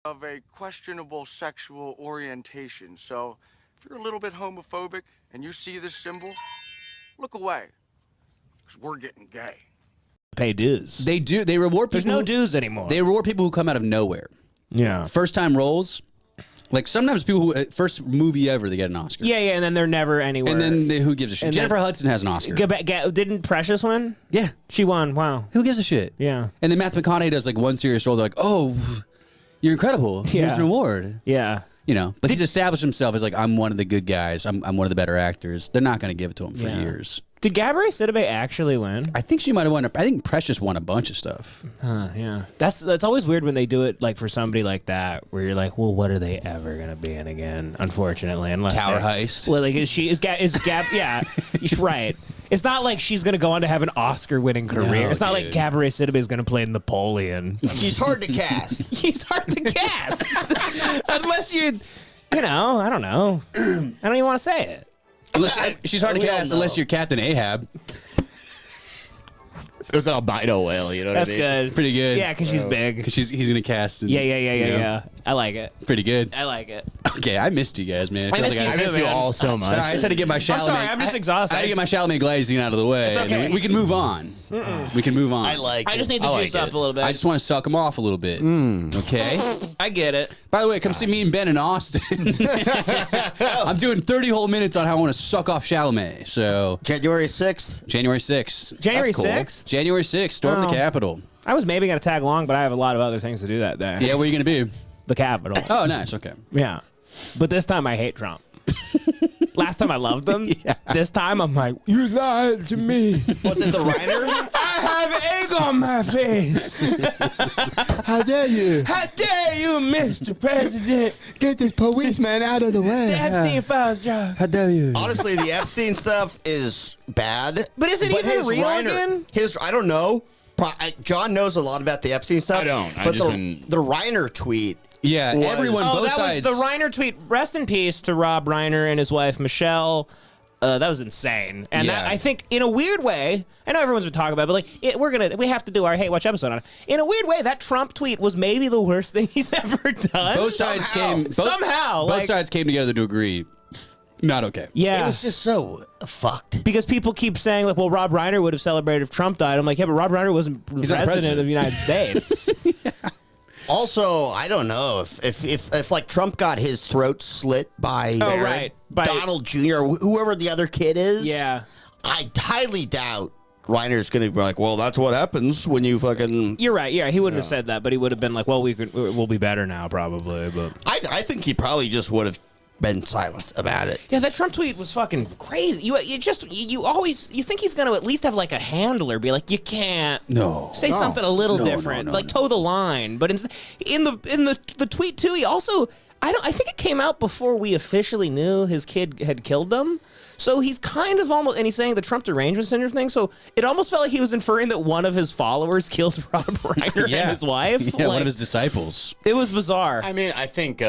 of a questionable sexual orientation. So if you're a little bit homophobic and you see this symbol, look away, because we're getting gay. Pay dues. They do. They reward people. There's no dues anymore. They reward people who come out of nowhere. Yeah. First time roles. Like sometimes people who first movie ever they get an Oscar. Yeah, and then they're never anywhere. And then who gives a shit? And Jennifer then, Hudson has an Oscar. Didn't Precious win? Yeah, she won. Wow. Who gives a shit? Yeah. And then Matthew McConaughey does like one serious role. They're like, oh, you're incredible. Here's an award. Yeah. You know, but he's established himself as like, I'm one of the good guys. I'm one of the better actors. They're not going to give it to him for years. Did Gabrielle Sidibe actually win? I think she might have won. I think Precious won a bunch of stuff. Yeah. That's always weird when they do it like for somebody like that, where you're like, well, what are they ever gonna be in again? Unfortunately, unless Tower Heist. Well, like is Gab? Yeah, right. It's not like she's gonna go on to have an Oscar-winning career. No, it's not like Gabrielle Sidibe is gonna play Napoleon. She's hard to cast. She's hard to cast, unless you're, I don't know. I don't even want to say it. She's hard to cast unless you're Captain Ahab. It was an albino whale, you know what I mean? That's good. Pretty good. Yeah, because she's big. Because he's going to cast. And, Yeah. I like it. Pretty good. I like it. Okay, I missed you guys, man. I miss you all so much. Sorry, I just had to get my Chalamet. I'm sorry, I'm just exhausted. I had to get my Chalamet glazing out of the way. It's okay. We can move on. We can move on. I like I just need I to like juice up it. a little bit. I just want to suck him off a little bit. Okay? I get it. By the way, come see me and Ben in Austin. I'm doing 30 whole minutes on how I want to suck off Chalamet. So January 6th. January 6th. January That's cool. 6th? January 6th. Storm the Capitol. I was maybe going to tag along, but I have a lot of other things to do that day. Yeah, where are you going to be? The Capitol. Oh, nice. Okay. Yeah. But this time I hate Trump. Last time I loved him. Yeah. This time I'm like, you lied to me. Was it the Reiner? I have egg on my face. How dare you? How dare you, Mr. President? Get this policeman out of the way. The Epstein files job. How dare you? Honestly, the Epstein stuff is bad. But is it even his real again? I don't know. John knows a lot about the Epstein stuff. I don't. But the Reiner tweet. Yeah, was- everyone, Oh, both that sides. was the Reiner tweet. Rest in peace to Rob Reiner and his wife, Michelle. That was insane. And Yeah. that, I think, in a weird way, I know everyone's been talking about it, but like, we have to do our Hatewatch episode on it. In a weird way, that Trump tweet was maybe the worst thing he's ever done. Both sides came. Somehow. Both sides came together to agree. Not okay. Yeah. It was just so fucked. Because people keep saying, like, well, Rob Reiner would have celebrated if Trump died. I'm like, yeah, but Rob Reiner wasn't president of the United States. Also, I don't know if like Trump got his throat slit by By Donald Jr. or whoever the other kid is. Yeah. I highly doubt Reiner's going to be like, well, that's what happens when you fucking. You're right. Yeah, he wouldn't have said that, but he would have been like, well, we'll be better now, probably. But I think he probably just would have been silent about it. yeah, that Trump tweet was fucking crazy. You always think he's going to at least have like a handler be like, you can't say something a little different, toe the line. But in the tweet too, he also I think it came out before we officially knew his kid had killed them. So he's kind of almost, and he's saying the Trump derangement syndrome thing. So it almost felt like he was inferring that one of his followers killed Rob Reiner and his wife. Yeah, one of his disciples. It was bizarre. I mean, I think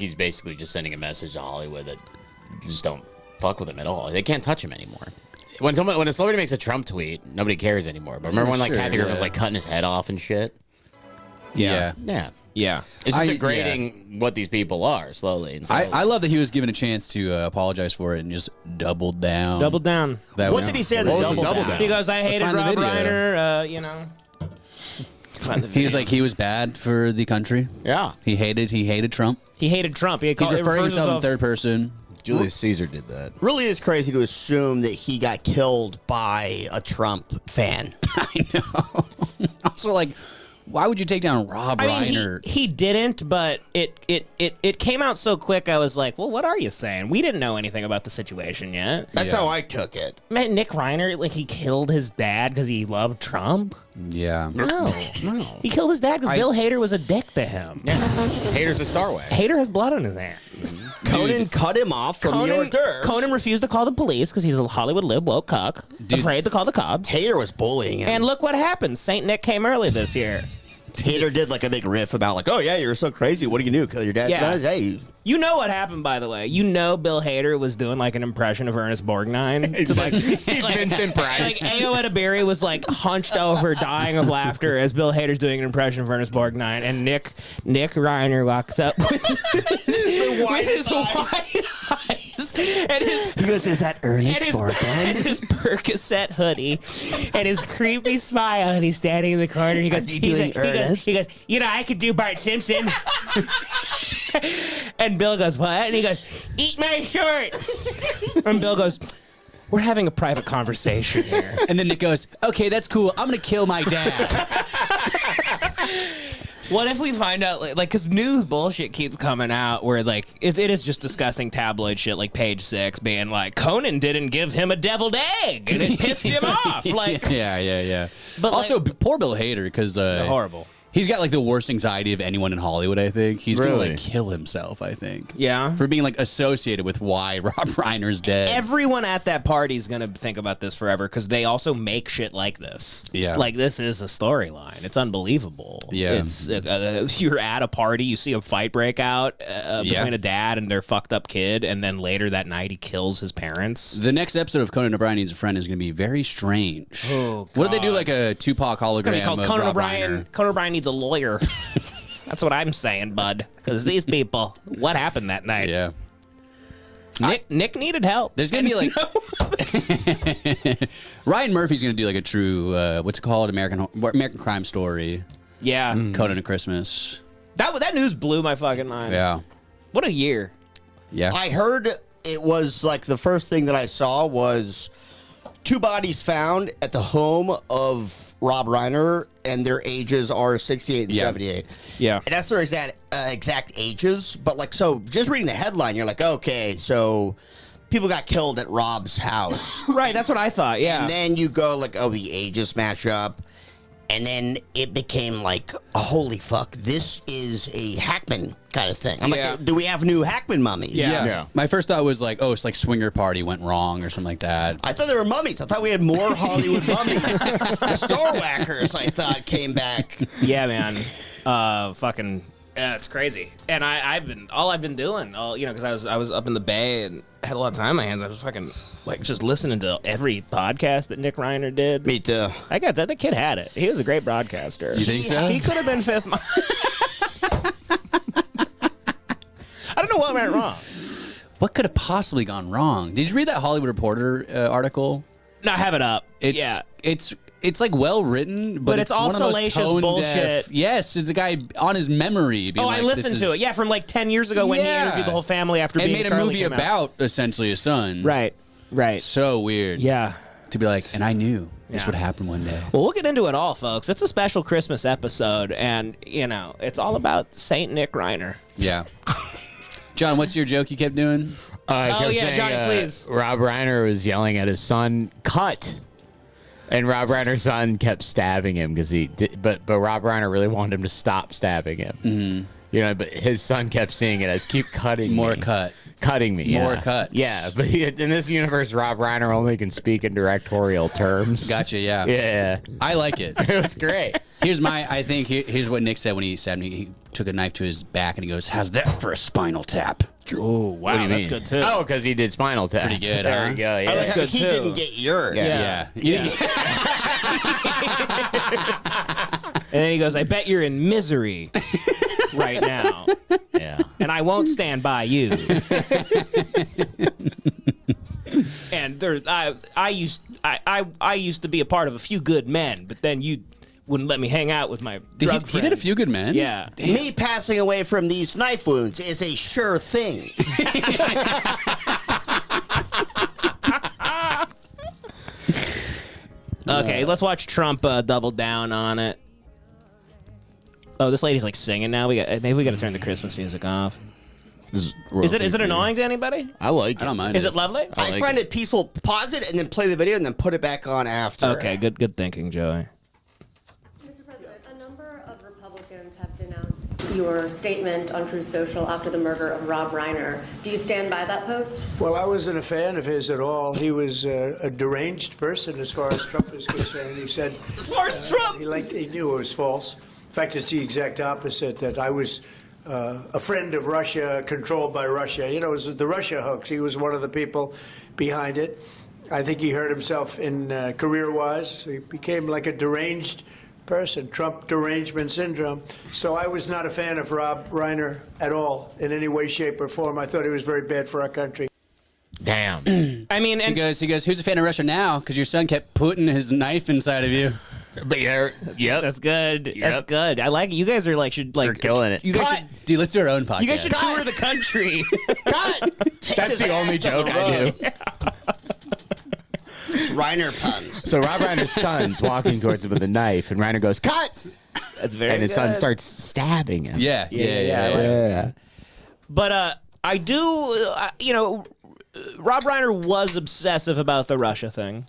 he's basically just sending a message to Hollywood that just don't fuck with him at all. They can't touch him anymore. When a celebrity makes a Trump tweet, nobody cares anymore. But remember when like Kathy Griffin was like cutting his head off and shit? Yeah. Yeah. It's just degrading what these people are slowly. And slowly. I love that he was given a chance to apologize for it and just doubled down. Doubled down. What did he say in the double down? Because I hated find the Rob video. Reiner, you know. He was like, he was bad for the country. Yeah. He hated Trump. He hated Trump. He's He's referring himself in third person. Julius Caesar did that. Really is crazy to assume that he got killed by a Trump fan. I know. Also, like, why would you take down Rob Reiner? He didn't, but it came out so quick. I was like, well, what are you saying? We didn't know anything about the situation yet. That's how I took it. Man, Nick Reiner, like, he killed his dad because he loved Trump. Yeah. No. He killed his dad because Bill Hader was a dick to him. Yeah. Hater's a star way. Hader has blood on his hands. Conan cut him off from the hors d'oeuvres. Conan refused to call the police because he's a Hollywood lib woke cuck, afraid to call the cops. Hader was bullying him. And look what happened. Saint Nick came early this year. Hader did like a big riff about like, oh yeah, you're so crazy. What do you do? Kill your dad? Yeah. Hey, You know what happened, by the way. You know Bill Hader was doing like an impression of Ernest Borgnine. He's Vincent Price. Like Ayo Edebiri was like hunched over, dying of laughter as Bill Hader's doing an impression of Ernest Borgnine, and Nick Reiner walks up with his wide eyes, and He goes, "Is that Ernest Borgnine?" and his Percocet hoodie, and his creepy smile, and he's standing in the corner. He goes, he doing Ernest? he goes, you know, I could do Bart Simpson. And Bill goes, what? And he goes, eat my shorts. And Bill goes, we're having a private conversation here. And then Nick goes, okay, that's cool. I'm going to kill my dad. What if we find out, like, because new bullshit keeps coming out where, like, it is just disgusting tabloid shit, like Page 6 being like, Conan didn't give him a deviled egg, and it pissed him off. Like, yeah. But also, like, poor Bill Hader, because horrible. He's got like the worst anxiety of anyone in Hollywood, I think. He's going to Really? like kill himself, I think. Yeah. For being like associated with why Rob Reiner's dead. Everyone at that party is going to think about this forever because they also make shit like this. Yeah. Like, this is a storyline. It's unbelievable. Yeah. It's you're at a party, you see a fight break out between a dad and their fucked up kid, and then later that night he kills his parents. The next episode of Conan O'Brien Needs a Friend is going to be very strange. Oh, What if they do God. like a Tupac hologram It's going to be called of Conan Rob O'Brien. Reiner? Conan O'Brien needs a lawyer. That's what I'm saying, bud. Because these people, what happened that night? Yeah. Nick needed help. There's going to be like... Ryan Murphy's going to do like a true, what's it called? American Crime Story. Yeah. Conan at Christmas. That news blew my fucking mind. Yeah. What a year. Yeah. I heard it was like the first thing that I saw was 2 bodies found at the home of Rob Reiner, and their ages are 68 and 78. Yeah. And that's their exact ages. But like, so just reading the headline, you're like, okay, so people got killed at Rob's house. Right, that's what I thought, yeah. And then you go like, oh, the ages match up. And then it became like, oh, holy fuck, this is a Hackman kind of thing. I'm like, do we have new Hackman mummies? Yeah. My first thought was like, oh, it's like Swinger Party went wrong or something like that. I thought they were mummies. I thought we had more Hollywood mummies. The Starwhackers, I thought, came back. Yeah, man. It's crazy. And I've been doing, because I was up in the Bay and had a lot of time on my hands. I was fucking like just listening to every podcast that Nick Reiner did. Me too. I got that. The kid had it. He was a great broadcaster. You think so? He could have been fifth. I don't know what went wrong. What could have possibly gone wrong? Did you read that Hollywood Reporter article? No, I have it up. It's like well written, but it's one all of those salacious tone bullshit. deaf. Yes, it's a guy on his memory. Being I like, listened to it. Yeah, from like 10 years ago when he interviewed the whole family after and being made a Charlie movie came out. about essentially a son. Right. So weird. Yeah. To be like, and I knew this Yeah. would happen one day. Well, we'll get into it all, folks. It's a special Christmas episode, and, it's all about Saint Nick Reiner. Yeah. John, what's your joke you kept doing? I kept yeah, saying, Johnny, please. Rob Reiner was yelling at his son, "Cut!" And Rob Reiner's son kept stabbing him because but Rob Reiner really wanted him to stop stabbing him. Mm-hmm. But his son kept seeing it as keep cutting More me. cut. Cutting me. More yeah. cuts. Yeah, but in this universe, Rob Reiner only can speak in directorial terms. Gotcha. Yeah. Yeah. I like it. It was great. Here's here's what Nick said when he stabbed me. He took a knife to his back and he goes, "How's that for a spinal tap?" Oh, wow, What do you that's mean? good, too. Oh, because he did Spinal Tap. Pretty good, There huh? we go. Yeah. I like how good, he too. didn't get yours. Yeah. And then he goes, I bet you're in misery right now, Yeah. and I won't stand by you. And I used to be a part of a few good men, but then you wouldn't let me hang out with my drug friends. He did a few good men. Yeah. Me passing away from these knife wounds is a sure thing. Okay, let's watch Trump double down on it. Oh, this lady's like singing now. Maybe we got to turn the Christmas music off. Is it annoying to anybody? I like it. I don't mind. Is it lovely? I find it peaceful. Pause it and then play the video and then put it back on after. Okay, good thinking, Joey. Mr. President, a number of Republicans have denounced your statement on Truth Social after the murder of Rob Reiner. Do you stand by that post? Well, I wasn't a fan of his at all. He was a deranged person as far as Trump is concerned. He said As far as Trump! he knew it was false. In fact, it's the exact opposite, that I was a friend of Russia, controlled by Russia. You know, it was the Russia hoax. He was one of the people behind it. I think he hurt himself in career-wise. He became like a deranged person, Trump derangement syndrome. So I was not a fan of Rob Reiner at all in any way, shape, or form. I thought he was very bad for our country. Damn. I mean, and He goes, who's a fan of Russia now? Because your son kept putting his knife inside of you. But yeah, yep. that's good. Yep. That's good. I like it. You guys are like should like You're killing it. You guys should, Dude, let's do our own podcast. you guys should tour the country. That's the only joke I do. Reiner puns. So Rob Reiner's son's walking towards him with a knife, and Reiner goes, "Cut!" That's very And his son good. starts stabbing him. Yeah. Yeah. But I do, you know, Rob Reiner was obsessive about the Russia thing.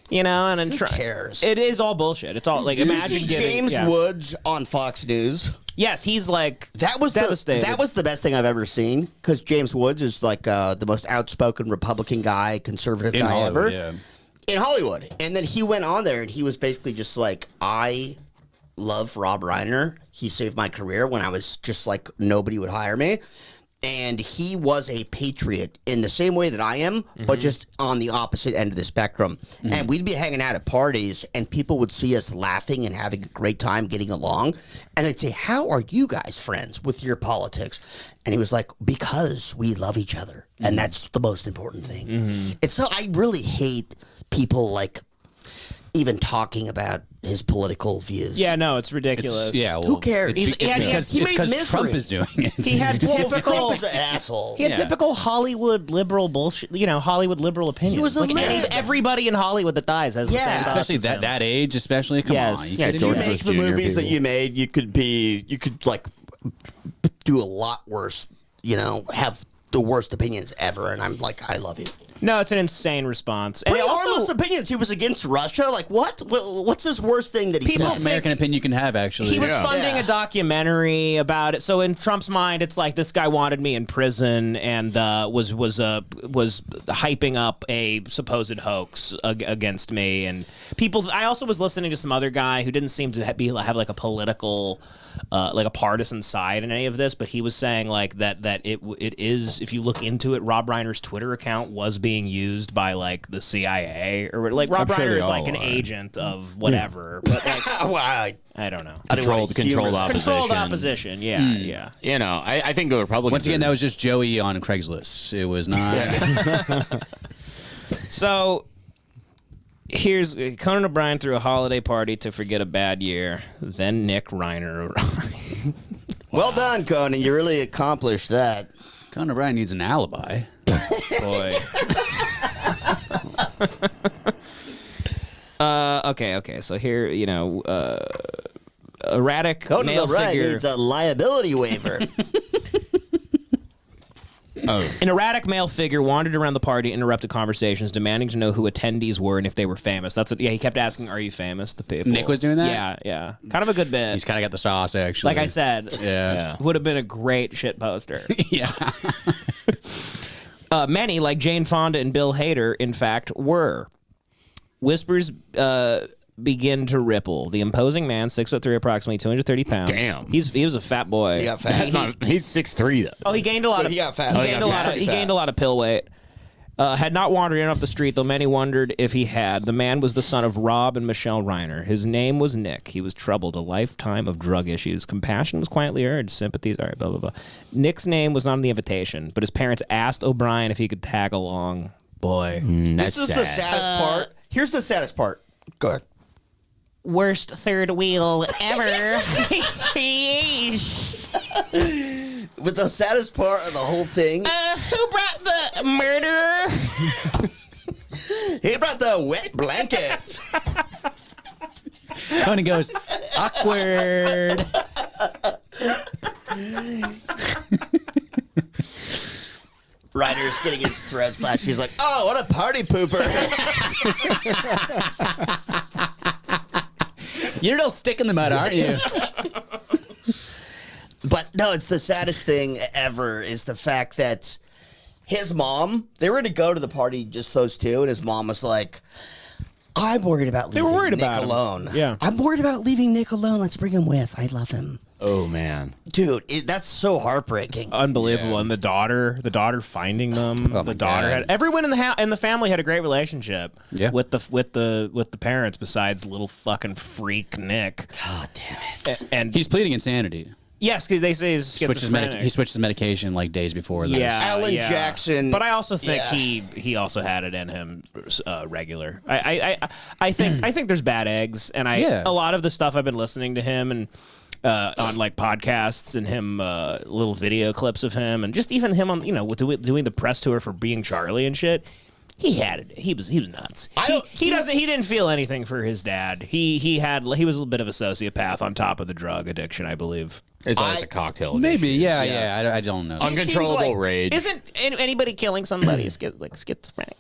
You know, and Who cares? It is all bullshit. It's all like Did you imagine see giving James Woods on Fox News? Yes, he's like That was devastated. that was the best thing I've ever seen because James Woods is like the most outspoken Republican guy, conservative guy ever in Hollywood. And then he went on there and he was basically just like, I love Rob Reiner. He saved my career when I was just like nobody would hire me. And he was a patriot in the same way that I am, but just on the opposite end of the spectrum. And we'd be hanging out at parties, and people would see us laughing and having a great time getting along. And they'd say, how are you guys friends with your politics? And he was like, because we love each other. And that's the most important thing. And so I really hate people like even talking about his political views. Yeah, no, it's ridiculous. Who cares? He's- he made Because Trump is doing it. He had typical. Trump is an asshole. He had typical Hollywood liberal bullshit. You know, Hollywood liberal opinions. He was a like lib. everybody in Hollywood that dies has the same thoughts Especially as him. that age, especially. Come Yes. on. Yeah, If you George make Bush the Jr. movies that people. you made, you could like do a lot worse. You know, have the worst opinions ever, and I'm like, I love you. No, it's an insane response. And Pretty also, harmless opinions. He was against Russia. Like, what? What's his worst thing that he People said? Most American opinion you can have, actually. he was funding Yeah. a documentary about it. So in Trump's mind, it's like this guy wanted me in prison and was hyping up a supposed hoax against me. And people. I also was listening to some other guy who didn't seem to have like a political, like a partisan side in any of this, but he was saying like that it is, if you look into it, Rob Reiner's Twitter account was being used by like the CIA or like Rob I'm sure Reiner they is like all an are. agent of whatever. But like, Well, I don't know. I didn't want to humor Controlled that. opposition. Controlled opposition. Yeah, yeah. You know, I think the Republicans. Once again, that was just Joey on Craigslist. It was not. So here's Conan O'Brien threw a holiday party to forget a bad year. Then Nick Reiner arrived. Well done, Conan. You really accomplished that. Conan O'Brien needs an alibi. Boy. Okay. So here, you know, erratic Conan male O'Brien figure. needs a liability waiver. An erratic male figure wandered around the party, interrupted conversations, demanding to know who attendees were and if they were famous. That's it. Yeah, he kept asking, "Are you famous?" The people. Nick was doing that? Yeah. Kind of a good bit. He's kind of got the sauce, actually. Like I said, Yeah. would have been a great shit poster. Yeah. Many, like Jane Fonda and Bill Hader, in fact, were. Whispers begin to ripple. The imposing man, 6'3", approximately 230 pounds. Damn. he was a fat boy. He got fat. He's 6'3" though. Oh, he gained a lot Yeah, of. he got fat. He Oh, gained, he gained a lot of pill weight. Had not wandered in off the street, though many wondered if he had. The man was the son of Rob and Michelle Reiner. His name was Nick. He was troubled, a lifetime of drug issues. Compassion was quietly urged, sympathies, all right, blah, blah, blah. Nick's name was not on the invitation, but his parents asked O'Brien if he could tag along. Boy. This is the saddest part. Here's the saddest part. Go ahead. Worst third wheel ever. But the saddest part of the whole thing, Who brought the murderer? he brought the wet blanket. Conan goes, awkward. Ryder's getting his throat slashed. He's like, oh, what a party pooper. You're no stick in the mud, aren't you? But no, it's the saddest thing ever is the fact that his mom, they were to go to the party, just those two, and his mom was like, I'm worried about leaving were worried Nick about him. alone. Yeah. I'm worried about leaving Nick alone. Let's bring him with. I love him. Oh man, dude, that's so heartbreaking. Unbelievable. And the daughter finding them. The daughter had everyone in the family had a great relationship. Yeah. With the parents, besides little fucking freak Nick. God damn it. And He's pleading insanity. yes, because they say he's schizophrenic. He switches medication like days before that. Yeah, Alan Jackson. But I also think he also had it in him regular. I think there's bad eggs, and a lot of the stuff I've been listening to him and on like podcasts and him little video clips of him and just even him on doing the press tour for Being Charlie and shit. He had it. He was nuts. He didn't feel anything for his dad. He was a bit of a sociopath on top of the drug addiction, I believe. it's always a cocktail. Maybe, yeah. I don't know. Uncontrollable rage. Isn't anybody killing somebody like schizophrenic?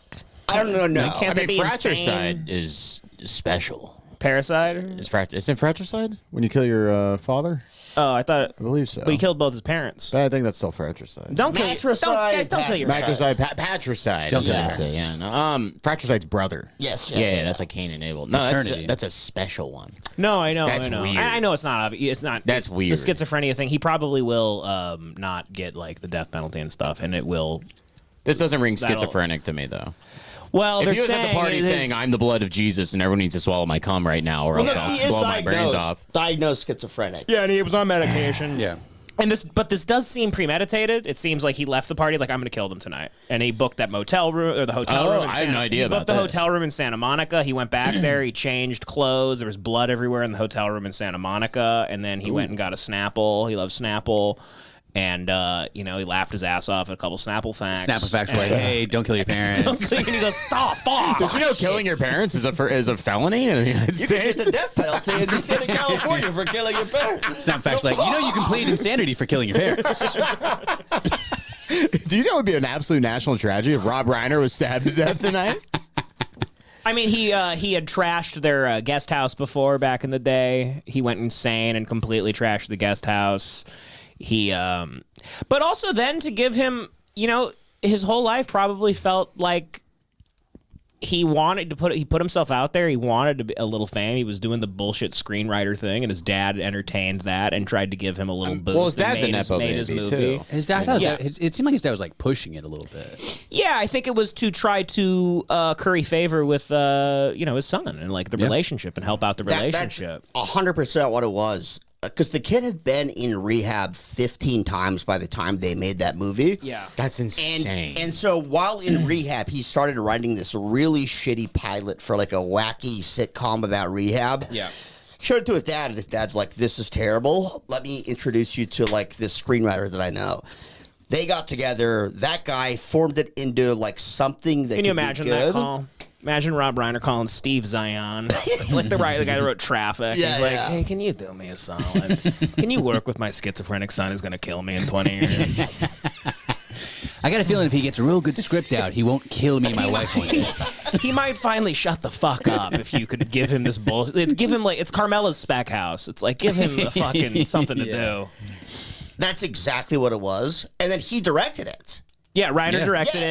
I don't know. No. Can't they be fratricide is special. Parasite? Isn't fratricide when you kill your father? Oh, I thought. I believe so. But he killed both his parents. But I think that's still fratricide. Don't kill Matricide, don't kill your Matricide, patricide. Don't kill say, yeah. No, fratricide's brother. Yes. Yeah, that's like Cain and Abel. No, Fraternity. that's a special one. No, I know. That's I know. weird. I know it's not. It's not. That's weird. The schizophrenia thing. He probably will not get like the death penalty and stuff, and it will. This doesn't ring That'll- schizophrenic to me, though. Well, If they're he was at the party his- saying, I'm the blood of Jesus and everyone needs to swallow my cum right now or else He is I'll blow my brains off. diagnosed schizophrenic. Yeah, and he was on medication. Yeah. And this does seem premeditated. It seems like he left the party like I'm going to kill them tonight, and he booked that motel room or the hotel room. I had no idea He about booked the this. hotel room in Santa Monica. He went back there. He changed clothes. There was blood everywhere in the hotel room in Santa Monica, and then he went and got a Snapple. He loves Snapple. And, he laughed his ass off at a couple Snapple facts. Snapple facts were like, hey, don't kill your parents. And he goes, oh, fuck. Did you know killing your parents is a felony in the United You can States? get the death penalty in the state of California for killing your parents. Snapple facts like, you can plead insanity for killing your parents. Do you know it would be an absolute national tragedy if Rob Reiner was stabbed to death tonight? I mean, he had trashed their guest house before back in the day. He went insane and completely trashed the guest house. But also then to give him, his whole life probably felt like he wanted to he put himself out there. He wanted to be a little fame. He was doing the bullshit screenwriter thing, and his dad entertained that and tried to give him a little boost. Well, his dad's a made nepo his baby, movie. too. His dad, it seemed like his dad was like pushing it a little bit. Yeah, I think it was to try to curry favor with, his son and like the relationship and help out the relationship. That's 100% what it was. Because the kid had been in rehab 15 times by the time they made that movie. Yeah. That's insane. And so while in rehab, he started writing this really shitty pilot for like a wacky sitcom about rehab. Yeah. Showed it to his dad, and his dad's like, this is terrible. Let me introduce you to like this screenwriter that I know. They got together. That guy formed it into like something that Can you could be imagine good. that call? Imagine Rob Reiner calling Steve Zion, like the guy that wrote Traffic. Yeah, He's like, yeah. hey, can you do me a solid? Can you work with my schizophrenic son who's going to kill me in 20 years? I got a feeling if he gets a real good script out, he won't kill me and my wife one day. He might finally shut the fuck up if you could give him this bullshit. It's Carmela's spec house. It's like, give him a fucking something to do. That's exactly what it was. And then he directed it. Yeah, Reiner directed it.